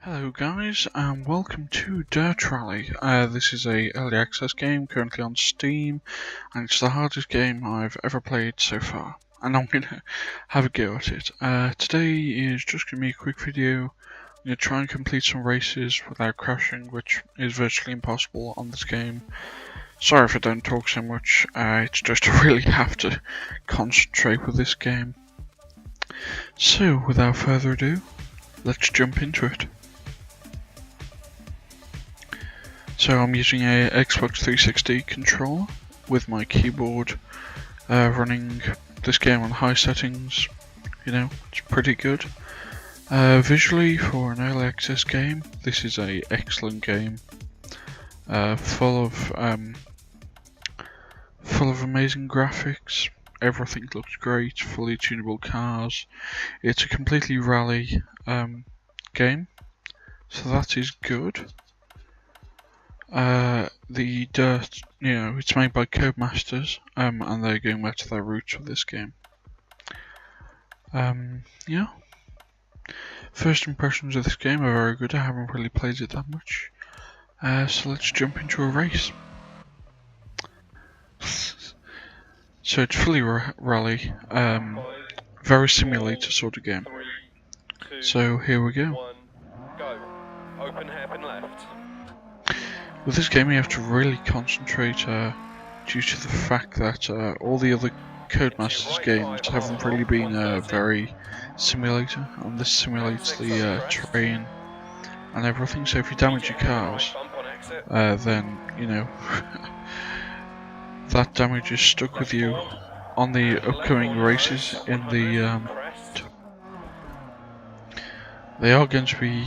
Hello guys, and welcome to Dirt Rally. This is a early access game currently on Steam, and it's the hardest game I've ever played so far, and I'm gonna have a go at it. Today is just gonna be a quick video. I'm gonna try and complete some races without crashing, which is virtually impossible on this game. Sorry if I don't talk so much, it's just I really have to concentrate with this game. So, without further ado, let's jump into it. So I'm using a Xbox 360 controller with my keyboard, running this game on high settings. You know, it's pretty good. Visually, for an early access game, this is an excellent game, full of amazing graphics. Everything looks great, fully tunable cars. It's a completely rally game, so that is good. The Dirt, it's made by Codemasters, and they're going back to their roots with this game. Yeah. First impressions of this game are very good. I haven't really played it that much. So let's jump into a race. So it's fully rally, very simulator sort of game. So here we go. Open hairpin left. With this game you have to really concentrate due to the fact that all the other Codemasters games haven't really been very simulator, and this simulates the terrain and everything, so if you damage your cars, then, that damage is stuck with you on the upcoming races in the... They are going to be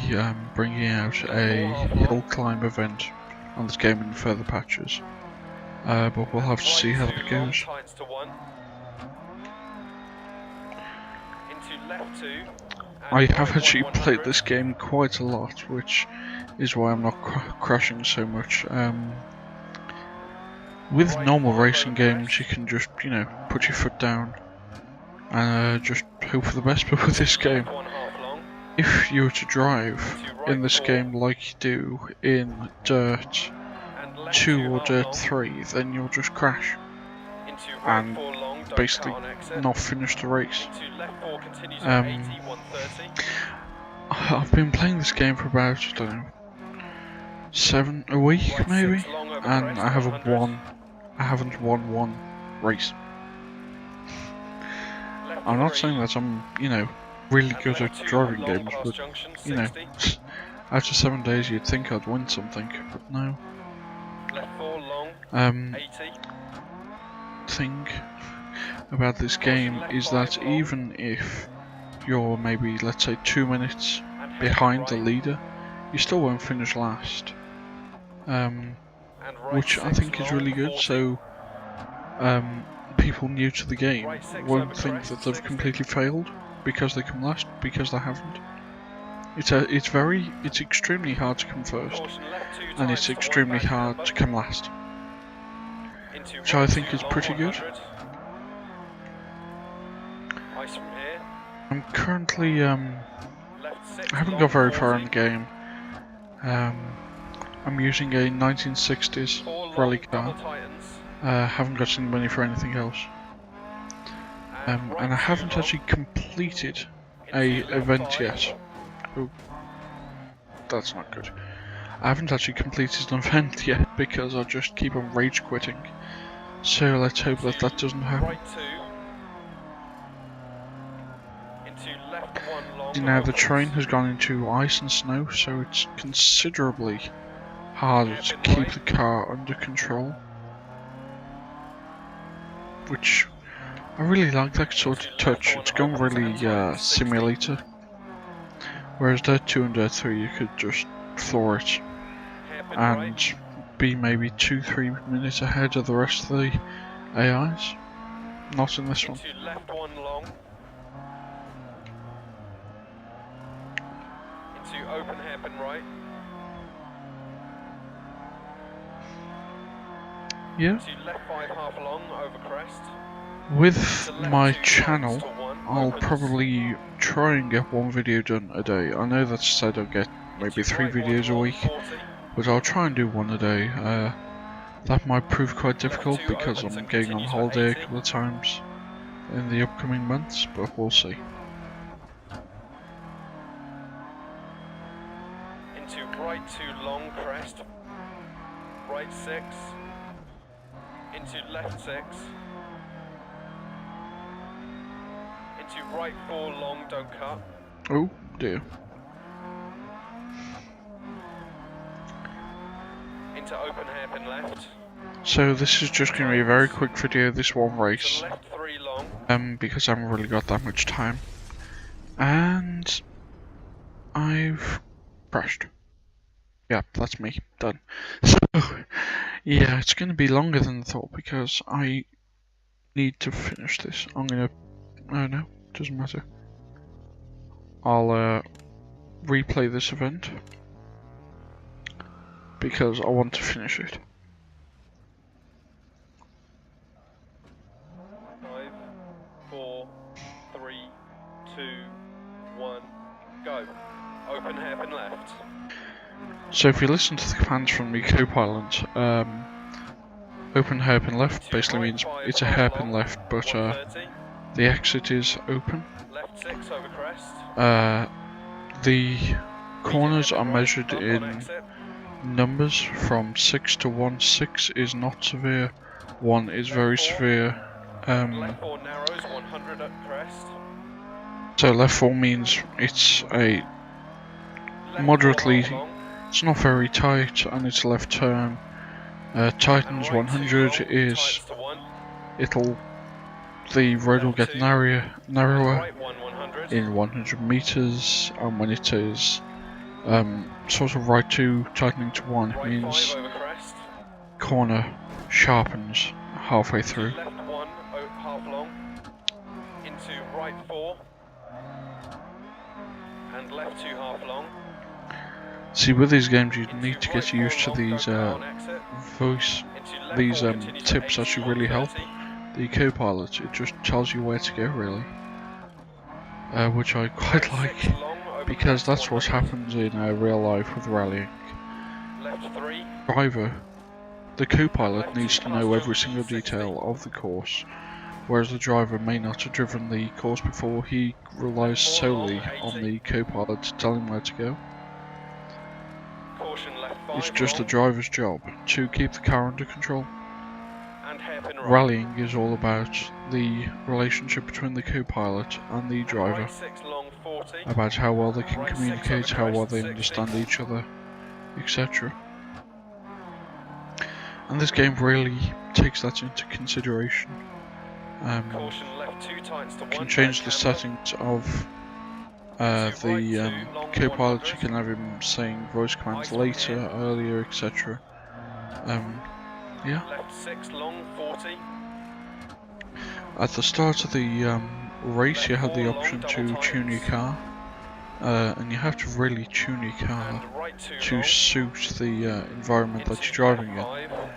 bringing out a hill climb event on this game in further patches, but we'll have to see how that goes. I have actually played this game quite a lot, which is why I'm not crashing so much. With normal racing games you can just, put your foot down and just hope for the best, but with this game, if you were to drive in this game like you do in Dirt 2 or Dirt 3, then you'll just crash and basically not finish the race. I've been playing this game for about, I don't know, a week maybe, and I haven't won one race. I'm not saying that I'm, really good at driving games, but, after 7 days you'd think I'd win something, but no. Thing about this game is that even if you're maybe, let's say, 2 minutes behind the leader, you still won't finish last, which I think is really good, so people new to the game won't think that they've completely failed because they come last, because they haven't. It's extremely hard to come first, and it's extremely hard to come last, which I think is pretty good. I'm currently, I haven't got very far in the game. I'm using a 1960s rally car. Haven't got any money for anything else. And I haven't actually completed a event yet. Oh, that's not good. I haven't actually completed an event yet because I just keep on rage quitting. So let's hope that that doesn't happen. Now the terrain has gone into ice and snow, so it's considerably harder to keep the car under control, which I really like that sort of touch. It's gone really simulator, whereas Dirt 2 and Dirt 3 you could just floor it and be maybe 2-3 minutes ahead of the rest of the AIs. Not in this one. Open hairpin right. Yeah. Left 5 half long over crest. With my channel, I'll probably try and get one video done a day. I know that's said I'll get maybe 3 videos a week, but I'll try and do one a day. That might prove quite difficult because I'm going on holiday a couple of times in the upcoming months, but we'll see. Into right 2 long crest, right 6, into left 6, into right 4 long, don't cut. Oh dear. Into open hairpin left. So this is just going to be a very quick video, this one race, To left 3 long. because I haven't really got that much time. And I've crashed. Yeah, that's me, done. So, yeah, it's going to be longer than I thought because I need to finish this. I'm going to, oh no, doesn't matter. I'll replay this event because I want to finish it. 5, 4, 3, 2, 1, go. Open hairpin left. So if you listen to the commands from the co-pilot, open hairpin left basically means it's a hairpin left, but the exit is open. Left 6 over crest. The corners are measured Bump on in exit. numbers from 6 to 1. 6 is not severe, 1 is very severe. Left 4 narrows, 100 at crest. So left 4 means it's a Left moderately, 4 long. it's not very tight, and it's a left turn. Tightens And right 100 2 long, is tights to 1. the road will get narrower Right 1, 100. in 100 meters, and when it is sort of right 2 tightening to 1, it Right means 5 over crest. corner sharpens halfway through. Left 1, half long. Into right 4. And left 2 half long. See, with these games you Into need to right get 4 used to long, these don't cut on exit. voice, Into left these 4, continue to tips 80, actually really help. 130. The co-pilot, it just tells you where to go really, which I quite Right like, 6 long, over because crest, that's what 100. happens in real life with rallying. Left 3. Driver, the co-pilot Left needs 2 to know past every junction single 60. detail of the course, whereas the driver may not have driven the course before. He relies solely on the co-pilot to tell him where to go. Caution left 5 It's just the long, driver's job to keep the car under control. and hairpin right. Rallying is all about the relationship between the co-pilot and the driver, Right 6 long, 40. about how well they can Right 6 communicate, over how well crest, they 60. understand each other, etc. And this game really takes that into consideration. Caution left 2 tightens to 1. Can change the camber. settings of To right 2, the long, co-pilot. 100. You can have him saying voice commands Eyes on later, here. earlier, etc. Yeah. Left 6 long, 40. At the start of the race, you have the Left 4 option long, to double tune your tightens. car, and you have to really tune your car And right 2 to long. suit the environment that Into you're driving left in. 5.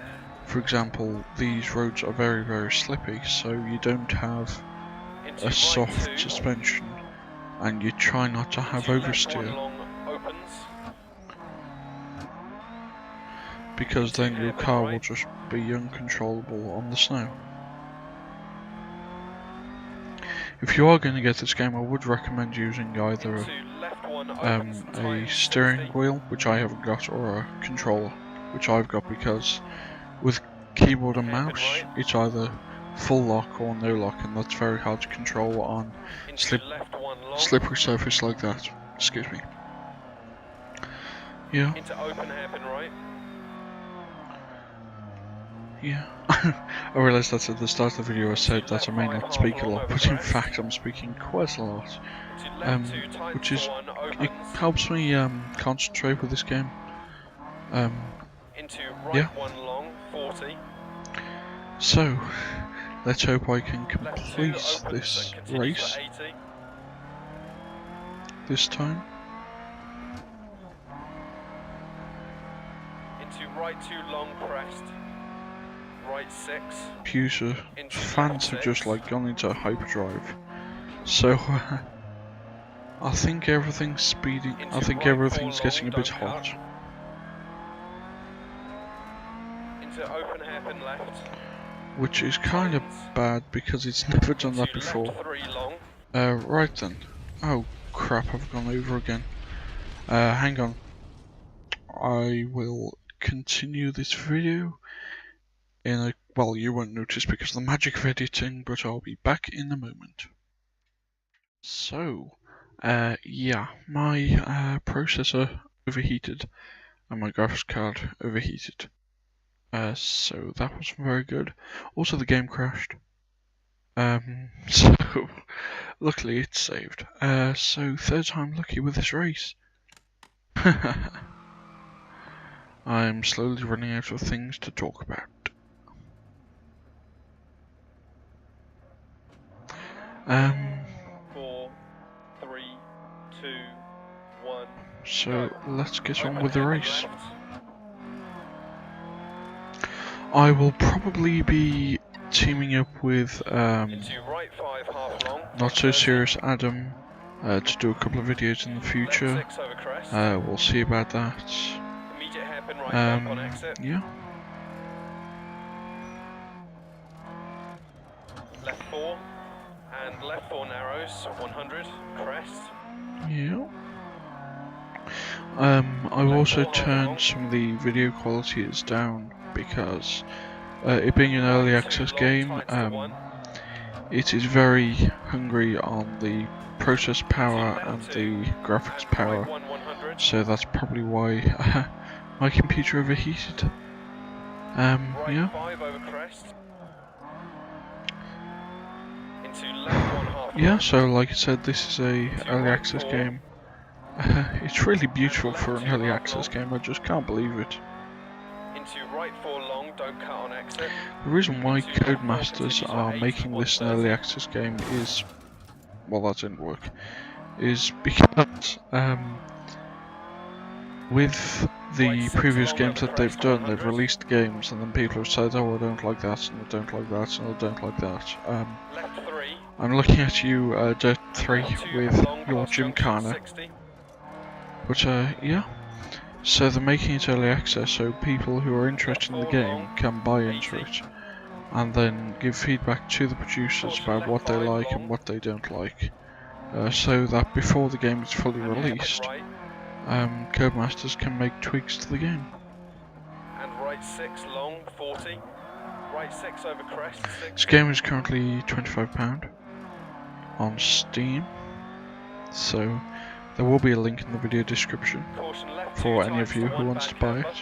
For example, these roads are very, very slippy, so you don't have Into a right soft 2. suspension, and you try not to have Into left 1 oversteer, long, opens. because Into then your hairpin car will right. just be uncontrollable on the snow. If you are going to get this game, I would recommend using either Into left 1, opens. a tightens, steering 60. wheel, which I haven't got, or a controller, which I've got, because with keyboard and Hairpin mouse, right. it's either full lock or no lock, and that's very hard to control on Into left 1 long. slippery surface like that. Excuse me. Yeah, Into open hairpin right. yeah. I realised that at the start of the video I said that I may not speak a lot, but in fact I'm speaking quite a lot. Into left 2 tightens Which to is, 1, it opens. helps me concentrate with this game. Into right yeah. 1 long, 40. So, let's hope I can Left 2 complete opens this and continues race for 80. this time. Into right 2 long, crest. Right 6. Computer Into fans left have 6. just like gone into hyperdrive. So I think everything's speeding. I think everything's getting a bit hot. Into open hairpin left. Which is kind of bad because it's never done that before. Left 3 long. Right then. Oh crap, I've gone over again. Hang on. I will continue this video in a, well, you won't notice because of the magic of editing, but I'll be back in a moment. So, yeah, my processor overheated and my graphics card overheated. So that wasn't very good. Also, the game crashed. So luckily it's saved. So third time lucky with this race. I'm slowly running out of things to talk about. 4, 3, 2, 1. So let's get on with the race. I will probably be teaming up with Right 5 half long. Not So Serious Adam to do a couple of videos in the future. Left 6 over crest. We'll see about that. Immediate hairpin right bump on exit. Yeah. Left 4 and left 4 narrows 100 crest. Yeah. I've also turned some of the video qualities down because it being an early access game, it is very hungry on the process power and the graphics power, so that's probably why my computer overheated. Yeah. 5 over crest. Into left 1 half. Yeah, so like I said, this is a early access game. It's really beautiful for an early access game, I just can't believe it. Into right 4 long, don't cut on exit. The reason why Codemasters are making this an early access game is, well, that didn't work, is because with the previous games that they've done, they've released games and then people have said, oh, I don't like that, and I don't like that, and I don't like that. Left 3. I'm looking at you, Dirt 3, with your Gymkhana. But yeah, so they're making it early access so people who are interested in the game can buy into it and then give feedback to the producers about what they like and what they don't like, so that before the game is fully released, Codemasters can make tweaks to the game. And right 6 long 40. Right 6 over crest. This game is currently £25 on Steam, so there will be a link in the video description for any of you who wants to buy it.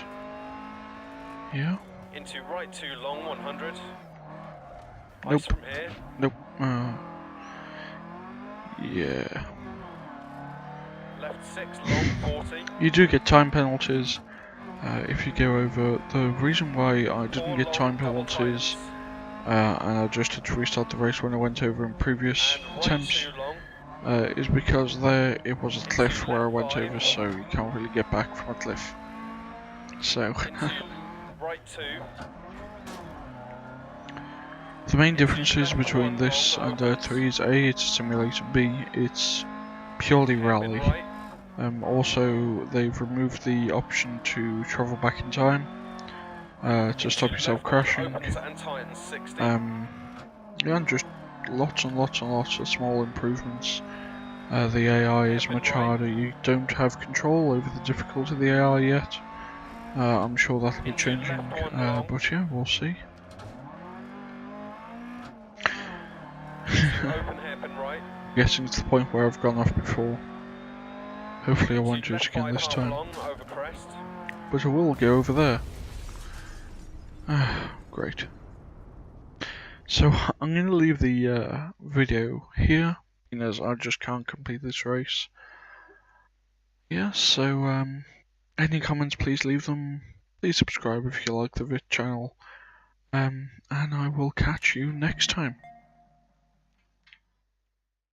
Yeah. Into right 2 long 100. Nope. From here. Nope. Yeah. Left 6 long 40. You do get time penalties if you go over. The reason why I didn't get time penalties and I just had to restart the race when I went over in previous attempts is because there it was a cliff where I went over, so you can't really get back from a cliff. So right 2. the main differences between this and Dirt 3 is A, it's a simulator, B, it's purely rally. Also, they've removed the option to travel back in time to stop yourself crashing. Yeah, and just lots and lots and lots of small improvements. The AI is much harder. You don't have control over the difficulty of the AI yet. I'm sure that'll be changing, but yeah, we'll see. Getting to the point where I've gone off before. Hopefully I won't do it again this time. But I will go over there. Great. So I'm going to leave the video here, as I just can't complete this race. Yeah, so any comments, please leave them. Please subscribe if you like the channel. And I will catch you next time.